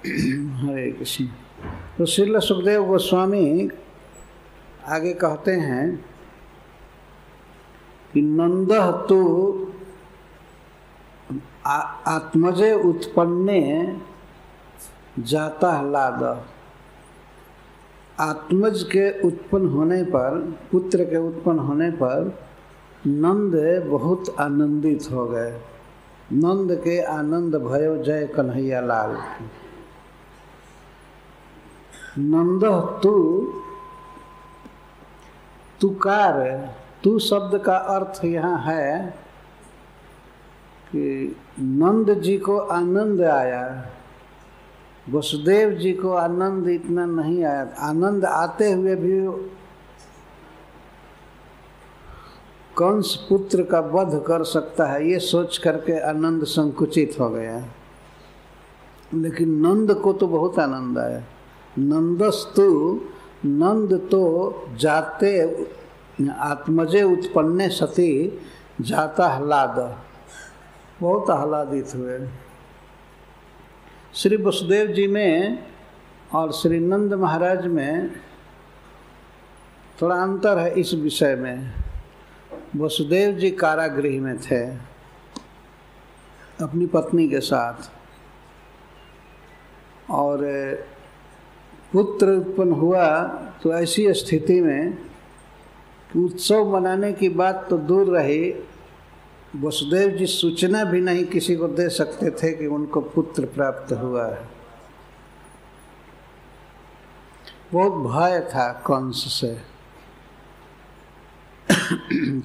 हरे कृष्ण। तो श्रील सुखदेव गोस्वामी आगे कहते हैं कि नंदः तो आत्मजे उत्पन्ने जाता ह्लाद। आत्मज के उत्पन्न होने पर, पुत्र के उत्पन्न होने पर नंद बहुत आनंदित हो गए। नंद के आनंद भयो जय कन्हैया लाल। नंदः तुकार, तू शब्द का अर्थ यहाँ है कि नंद जी को आनंद आया, वसुदेव जी को आनंद इतना नहीं आया। आनंद आते हुए भी कंस पुत्र का वध कर सकता है ये सोच करके आनंद संकुचित हो गया। लेकिन नंद को तो बहुत आनंद आया। नंदस्तु, नंद तो जाते आत्मजे उत्पन्ने सती जाता ह्लाद, बहुत आह्लादित हुए। श्री वसुदेव जी में और श्री नंद महाराज में थोड़ा अंतर है इस विषय में। वसुदेव जी कारागृह में थे अपनी पत्नी के साथ, और पुत्र उत्पन्न हुआ तो ऐसी स्थिति में उत्सव मनाने की बात तो दूर रही, वसुदेव जी सूचना भी नहीं किसी को दे सकते थे कि उनको पुत्र प्राप्त हुआ है। बहुत भय था कंस से।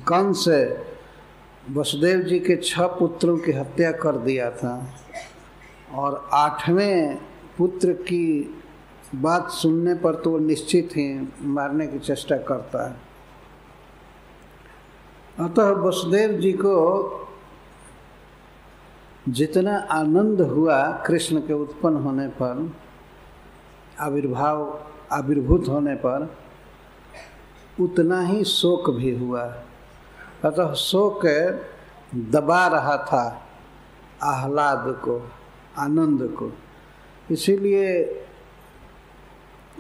कंस वसुदेव जी के 6 पुत्रों की हत्या कर दिया था और 8वें पुत्र की बात सुनने पर तो वो निश्चित ही मारने की चेष्टा करता है। अतः वसुदेव जी को जितना आनंद हुआ कृष्ण के उत्पन्न होने पर, आविर्भूत होने पर, उतना ही शोक भी हुआ। अतः शोक दबा रहा था आह्लाद को, आनंद को। इसीलिए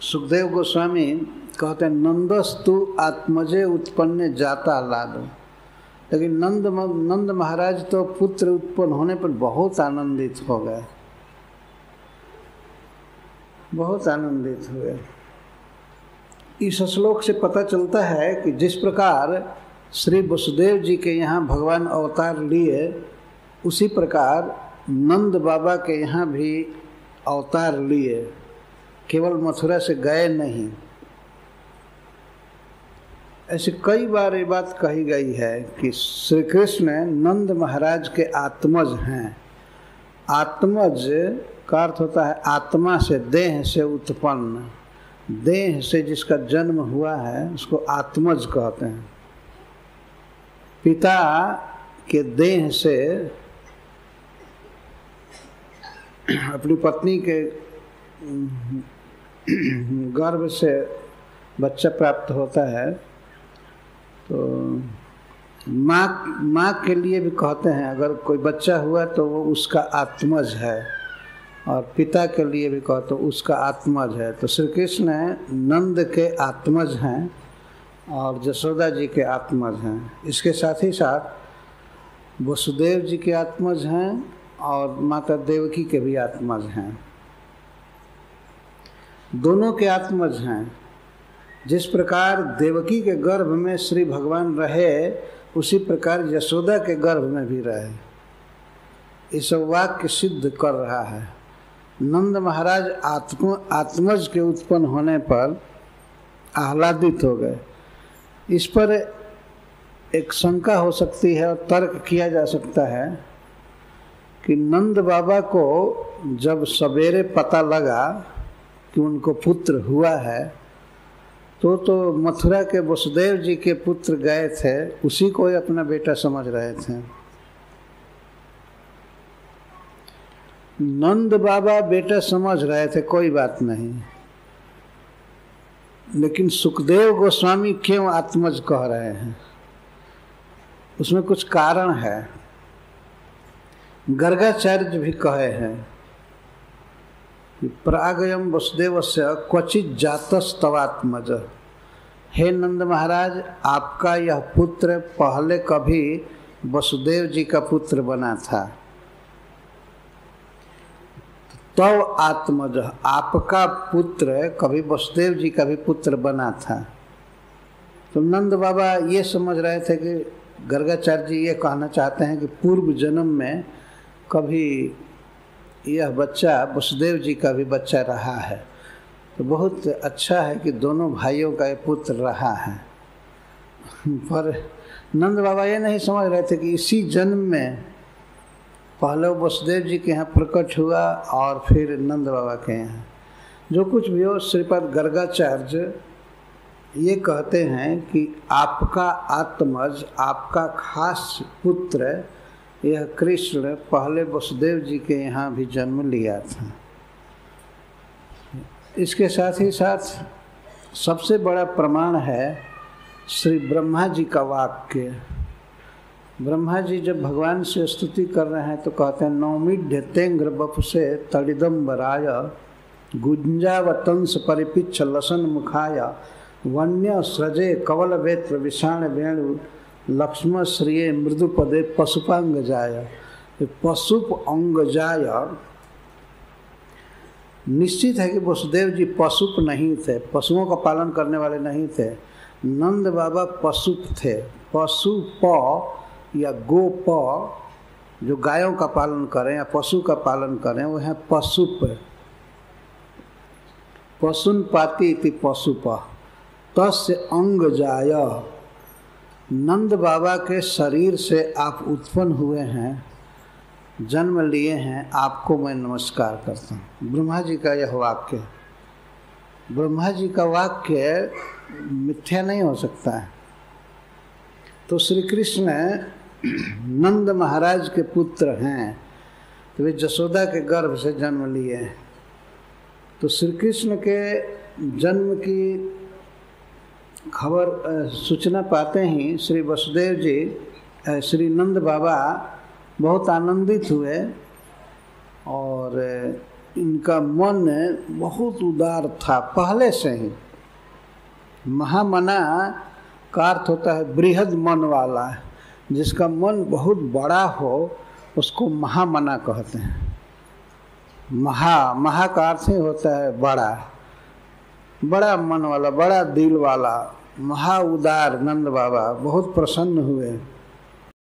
सुखदेव गोस्वामी कहते हैं नंदस्तु आत्मजे उत्पन्न जाता ह्लाद। लेकिन नंद महाराज तो पुत्र उत्पन्न होने पर बहुत आनंदित हो गए, बहुत आनंदित हुए। इस श्लोक से पता चलता है कि जिस प्रकार श्री वसुदेव जी के यहाँ भगवान अवतार लिए, उसी प्रकार नंद बाबा के यहाँ भी अवतार लिए, केवल मथुरा से गए नहीं। ऐसे कई बार ये बात कही गई है कि श्री कृष्ण नंद महाराज के आत्मज हैं। आत्मज का अर्थ होता है आत्मा से, देह से उत्पन्न, देह से जिसका जन्म हुआ है उसको आत्मज कहते हैं। पिता के देह से अपनी पत्नी के गर्भ से बच्चा प्राप्त होता है, तो माँ के लिए भी कहते हैं अगर कोई बच्चा हुआ तो वो उसका आत्मज है, और पिता के लिए भी कहते हैं उसका आत्मज है। तो श्री कृष्ण नंद के आत्मज हैं और जसोदा जी के आत्मज हैं। इसके साथ ही साथ वसुदेव जी के आत्मज हैं और माता देवकी के भी आत्मज हैं। दोनों के आत्मज हैं। जिस प्रकार देवकी के गर्भ में श्री भगवान रहे, उसी प्रकार यशोदा के गर्भ में भी रहे। इस वाक्य सिद्ध कर रहा है। नंद महाराज आत्मज के उत्पन्न होने पर आह्लादित हो गए। इस पर एक शंका हो सकती है और तर्क किया जा सकता है कि नंद बाबा को जब सवेरे पता लगा कि उनको पुत्र हुआ है, तो मथुरा के वसुदेव जी के पुत्र गए थे, उसी को ही अपना बेटा समझ रहे थे। नंद बाबा बेटा समझ रहे थे, कोई बात नहीं, लेकिन सुखदेव गोस्वामी क्यों आत्मज कह रहे हैं, उसमें कुछ कारण है। गर्गाचार्य भी कहे हैं प्रागयम वसुदेव से क्वचित जातस्तवात्मज। हे नंद महाराज, आपका यह पुत्र पहले कभी वसुदेव जी का पुत्र बना था। तव आत्मज, आपका पुत्र कभी वसुदेव जी का भी पुत्र बना था। तो नंद बाबा ये समझ रहे थे कि गर्गाचार्य जी ये कहना चाहते हैं कि पूर्व जन्म में कभी यह बच्चा वसुदेव जी का भी बच्चा रहा है, तो बहुत अच्छा है कि दोनों भाइयों का ये पुत्र रहा है। पर नंद बाबा ये नहीं समझ रहे थे कि इसी जन्म में पहले वसुदेव जी के यहाँ प्रकट हुआ और फिर नंद बाबा के यहाँ। जो कुछ भी हो, श्रीपद गर्गाचार्य ये कहते हैं कि आपका आत्मज, आपका खास पुत्र यह कृष्ण पहले वसुदेव जी के यहाँ भी जन्म लिया था। इसके साथ ही साथ सबसे बड़ा प्रमाण है श्री ब्रह्मा जी का वाक्य। ब्रह्मा जी जब भगवान से स्तुति कर रहे हैं तो कहते हैं नौमिढ़ तेंग्र बपुसे तड़िदम्बराय गुंजावतंस परिपिच्छ लसन मुखाय वन्य सृजे कवल वेत्र विषाण वेणु लक्ष्म श्रिये मृदुपदे पशुपांग जाय। पशुप अंग जाय, निश्चित है कि वसुदेव जी पशुप नहीं थे, पशुओं का पालन करने वाले नहीं थे। नंद बाबा पशुप थे। पशु प या गो प जो गायों का पालन करें या पशु का पालन करें वो है पशुप। पशुन पाति इति पशुप तस्य अंग जाय। नंद बाबा के शरीर से आप उत्पन्न हुए हैं, जन्म लिए हैं, आपको मैं नमस्कार करता हूँ। ब्रह्मा जी का यह वाक्य, ब्रह्मा जी का वाक्य मिथ्या नहीं हो सकता है। तो श्री कृष्ण नंद महाराज के पुत्र हैं, तो वे जसोदा के गर्भ से जन्म लिए हैं। तो श्री कृष्ण के जन्म की खबर सूचना पाते ही श्री वसुदेव जी, श्री नंद बाबा बहुत आनंदित हुए और इनका मन बहुत उदार था पहले से ही। महामना का अर्थ होता है बृहद मन वाला, जिसका मन बहुत बड़ा हो उसको महामना कहते हैं। महा का अर्थ ही होता है बड़ा, बड़ा मन वाला, बड़ा दिल वाला, महा उदार। नंद बाबा बहुत प्रसन्न हुए।